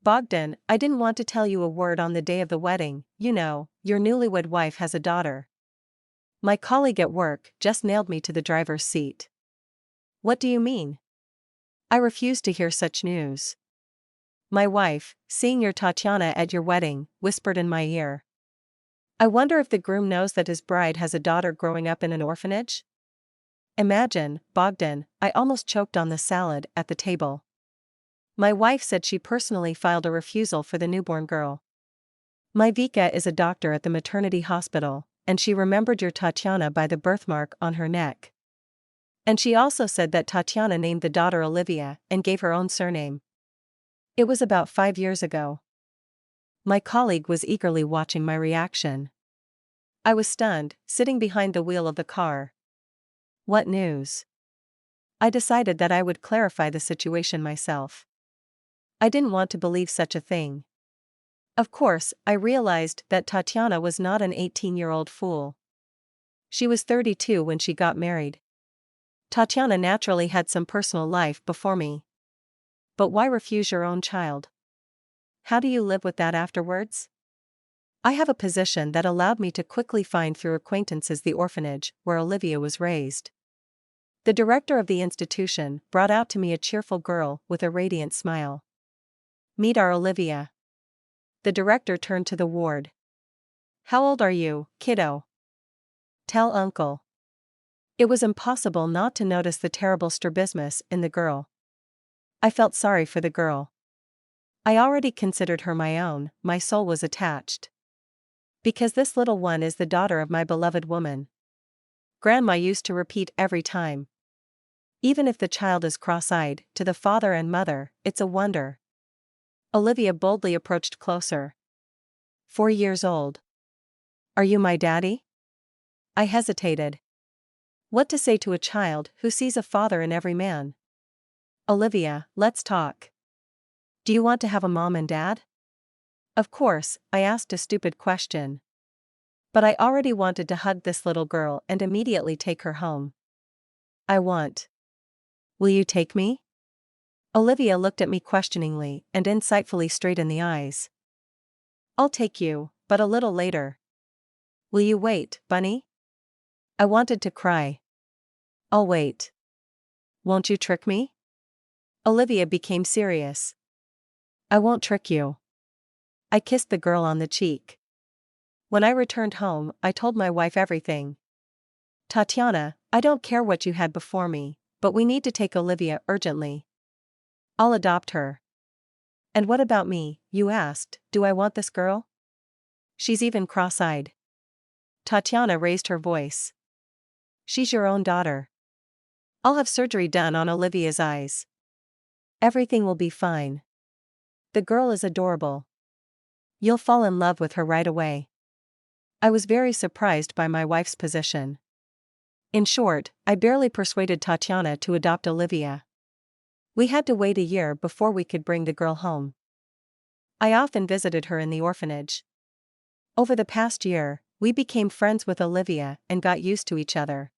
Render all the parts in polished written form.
Bogdan, I didn't want to tell you a word on the day of the wedding, you know, your newlywed wife has a daughter. My colleague at work just nailed me to the driver's seat. What do you mean? I refuse to hear such news. My wife, seeing your Tatiana at your wedding, whispered in my ear. I wonder if the groom knows that his bride has a daughter growing up in an orphanage? Imagine, Bogdan, I almost choked on the salad at the table. My wife said she personally filed a refusal for the newborn girl. My Vika is a doctor at the maternity hospital, and she remembered your Tatiana by the birthmark on her neck. And she also said that Tatiana named the daughter Olivia and gave her own surname. It was about 5 years ago. My colleague was eagerly watching my reaction. I was stunned, sitting behind the wheel of the car. What news? I decided that I would clarify the situation myself. I didn't want to believe such a thing. Of course, I realized that Tatiana was not an 18-year-old fool. She was 32 when she got married. Tatiana naturally had some personal life before me. But why refuse your own child? How do you live with that afterwards? I have a position that allowed me to quickly find through acquaintances the orphanage where Olivia was raised. The director of the institution brought out to me a cheerful girl with a radiant smile. Meet our Olivia. The director turned to the ward. How old are you, kiddo? Tell uncle. It was impossible not to notice the terrible strabismus in the girl. I felt sorry for the girl. I already considered her my own, my soul was attached. Because this little one is the daughter of my beloved woman. Grandma used to repeat every time. Even if the child is cross-eyed, to the father and mother, it's a wonder. Olivia boldly approached closer. 4 years old. Are you my daddy? I hesitated. What to say to a child who sees a father in every man? Olivia, let's talk. Do you want to have a mom and dad? Of course, I asked a stupid question. But I already wanted to hug this little girl and immediately take her home. I want. Will you take me? Olivia looked at me questioningly and insightfully straight in the eyes. I'll take you, but a little later. Will you wait, Bunny? I wanted to cry. I'll wait. Won't you trick me? Olivia became serious. I won't trick you. I kissed the girl on the cheek. When I returned home, I told my wife everything. Tatiana, I don't care what you had before me, but we need to take Olivia urgently. I'll adopt her. And what about me, you asked, do I want this girl? She's even cross-eyed. Tatiana raised her voice. She's your own daughter. I'll have surgery done on Olivia's eyes. Everything will be fine. The girl is adorable. You'll fall in love with her right away. I was very surprised by my wife's position. In short, I barely persuaded Tatiana to adopt Olivia. We had to wait a year before we could bring the girl home. I often visited her in the orphanage. Over the past year, we became friends with Olivia and got used to each other.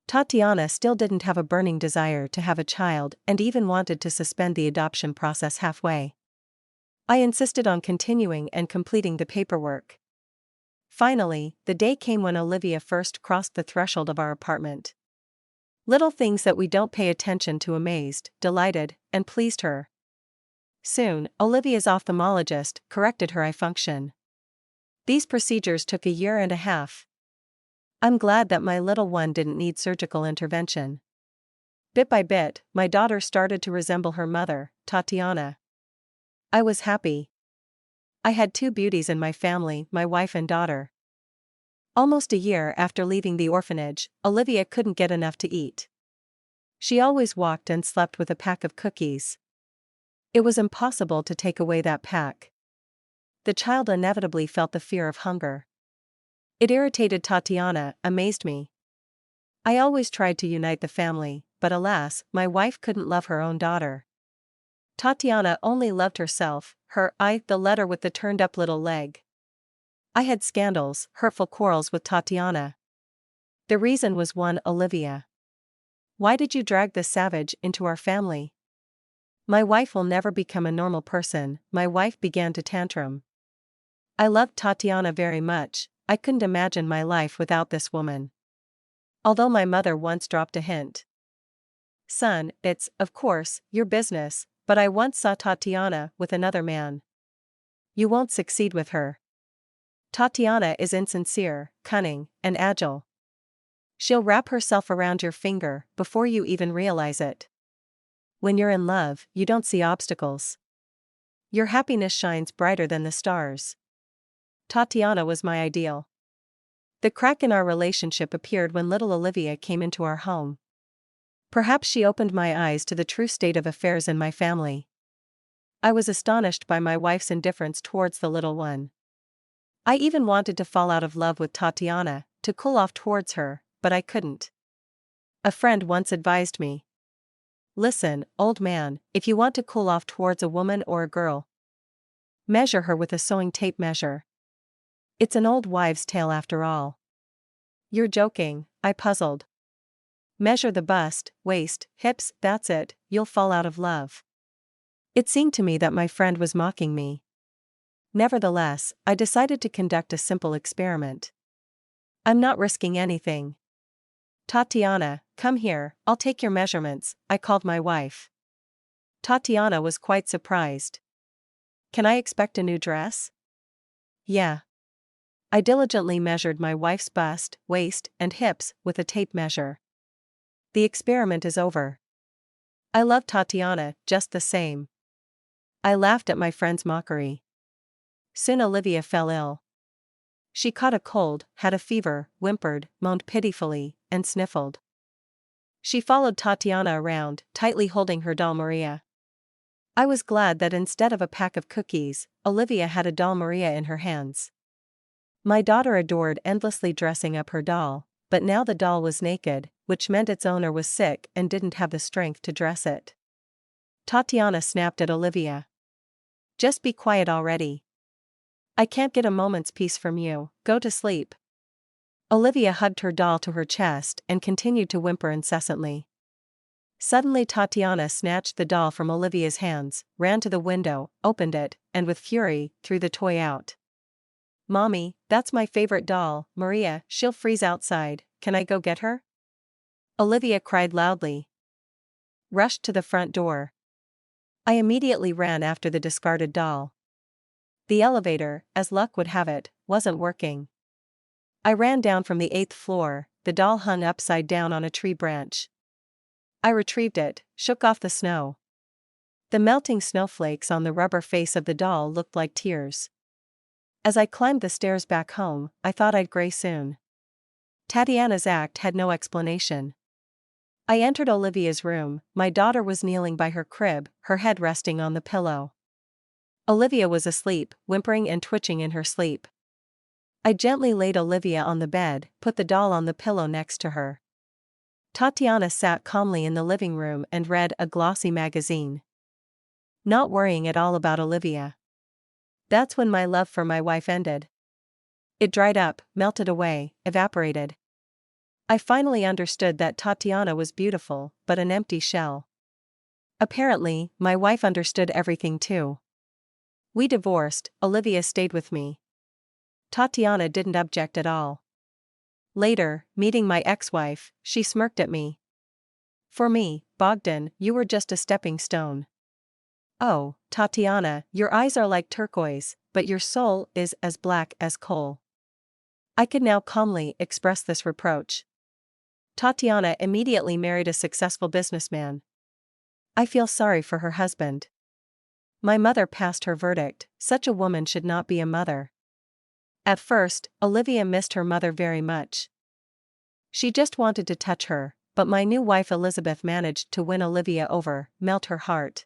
Tatiana still didn't have a burning desire to have a child and even wanted to suspend the adoption process halfway. I insisted on continuing and completing the paperwork. Finally, the day came when Olivia first crossed the threshold of our apartment. Little things that we don't pay attention to amazed, delighted, and pleased her. Soon, Olivia's ophthalmologist corrected her eye function. These procedures took a year and a half. I'm glad that my little one didn't need surgical intervention. Bit by bit, my daughter started to resemble her mother, Tatiana. I was happy. I had 2 beauties in my family, my wife and daughter. Almost a year after leaving the orphanage, Olivia couldn't get enough to eat. She always walked and slept with a pack of cookies. It was impossible to take away that pack. The child inevitably felt the fear of hunger. It irritated Tatiana, amazed me. I always tried to unite the family, but alas, my wife couldn't love her own daughter. Tatiana only loved herself, the letter with the turned-up little leg. I had scandals, hurtful quarrels with Tatiana. The reason was one Olivia. Why did you drag this savage into our family? My wife will never become a normal person. My wife began to tantrum. I loved Tatiana very much. I couldn't imagine my life without this woman. Although my mother once dropped a hint. Son, it's, of course, your business, but I once saw Tatiana with another man. You won't succeed with her. Tatiana is insincere, cunning, and agile. She'll wrap herself around your finger before you even realize it. When you're in love, you don't see obstacles. Your happiness shines brighter than the stars. Tatiana was my ideal. The crack in our relationship appeared when little Olivia came into our home. Perhaps she opened my eyes to the true state of affairs in my family. I was astonished by my wife's indifference towards the little one. I even wanted to fall out of love with Tatiana, to cool off towards her, but I couldn't. A friend once advised me. Listen, old man, if you want to cool off towards a woman or a girl, measure her with a sewing tape measure. It's an old wives' tale after all. You're joking, I puzzled. Measure the bust, waist, hips, that's it, you'll fall out of love. It seemed to me that my friend was mocking me. Nevertheless, I decided to conduct a simple experiment. I'm not risking anything. Tatiana, come here, I'll take your measurements, I called my wife. Tatiana was quite surprised. Can I expect a new dress? Yeah. I diligently measured my wife's bust, waist, and hips with a tape measure. The experiment is over. I love Tatiana just the same. I laughed at my friend's mockery. Soon Olivia fell ill. She caught a cold, had a fever, whimpered, moaned pitifully, and sniffled. She followed Tatiana around, tightly holding her doll Maria. I was glad that instead of a pack of cookies, Olivia had a doll Maria in her hands. My daughter adored endlessly dressing up her doll, but now the doll was naked, which meant its owner was sick and didn't have the strength to dress it. Tatiana snapped at Olivia. Just be quiet already. I can't get a moment's peace from you, go to sleep. Olivia hugged her doll to her chest and continued to whimper incessantly. Suddenly Tatiana snatched the doll from Olivia's hands, ran to the window, opened it, and with fury, threw the toy out. Mommy, that's my favorite doll, Maria, she'll freeze outside, can I go get her? Olivia cried loudly. Rushed to the front door. I immediately ran after the discarded doll. The elevator, as luck would have it, wasn't working. I ran down from the 8th floor, the doll hung upside down on a tree branch. I retrieved it, shook off the snow. The melting snowflakes on the rubber face of the doll looked like tears. As I climbed the stairs back home, I thought I'd gray soon. Tatiana's act had no explanation. I entered Olivia's room, my daughter was kneeling by her crib, her head resting on the pillow. Olivia was asleep, whimpering and twitching in her sleep. I gently laid Olivia on the bed, put the doll on the pillow next to her. Tatiana sat calmly in the living room and read a glossy magazine. Not worrying at all about Olivia. That's when my love for my wife ended. It dried up, melted away, evaporated. I finally understood that Tatiana was beautiful, but an empty shell. Apparently, my wife understood everything too. We divorced, Olivia stayed with me. Tatiana didn't object at all. Later, meeting my ex-wife, she smirked at me. For me, Bogdan, you were just a stepping stone. Oh, Tatiana, your eyes are like turquoise, but your soul is as black as coal. I could now calmly express this reproach. Tatiana immediately married a successful businessman. I feel sorry for her husband. My mother passed her verdict, such a woman should not be a mother. At first, Olivia missed her mother very much. She just wanted to touch her, but my new wife Elizabeth managed to win Olivia over, melt her heart.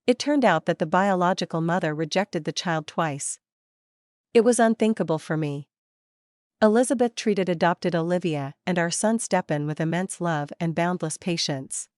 It turned out that the biological mother rejected the child twice. It was unthinkable for me. Elizabeth treated adopted Olivia and our son Stepan with immense love and boundless patience.